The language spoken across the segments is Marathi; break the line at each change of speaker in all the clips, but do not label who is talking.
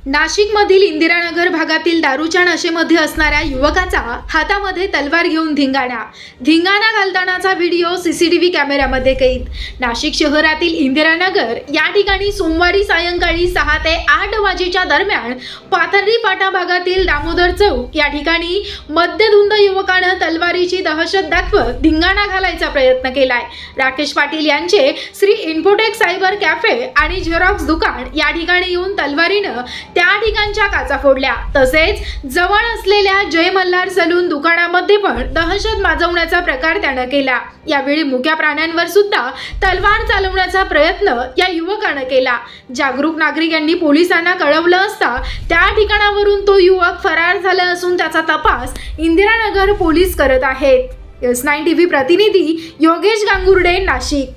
नाशिकमधील इंदिरानगर भागातील दारूच्या नशेमध्ये असणाऱ्या युवकाचा हातामध्ये तलवार घेऊन धिंगाणा घालतानाचा व्हिडिओ सीसीटीव्ही कॅमेऱ्यामध्ये कैद। नाशिक शहरातील इंदिरानगर या ठिकाणी सोमवारी सायंकाळी 6 ते 8 वाजेच्या दरम्यान पाथर्डी फाटा भागातील दामोदर चौक या ठिकाणी मद्यधुंद युवकानं तलवारीची दहशत दाखवत धिंगाणा घालायचा प्रयत्न केलाय। राकेश पाटील यांचे श्री इन्फोटेक सायबर कॅफे आणि झेरॉक्स दुकान या ठिकाणी येऊन तलवारीनं त्या ठिकाणच्या काचा फोडल्या। तसेच जवळ असलेल्या जय मल्हार सलून दुकानामध्ये पण दहशत माजवण्याचा प्रकार त्यानं केला। यावेळी मुक्या प्राण्यांवर सुद्धा तलवार चालवण्याचा प्रयत्न या युवकानं केला। जागरूक नागरिकांनी पोलिसांना कळवलं असता त्या ठिकाणावरून तो युवक फरार झाला असून त्याचा तपास इंदिरानगर पोलीस करत आहेत। S9 टीव्ही प्रतिनिधी योगेश गांगुर्डे, नाशिक।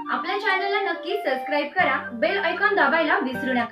आपल्या चॅनलला नक्की सबस्क्राइब करा, बेल आयकॉन दाबायला विसरू नका।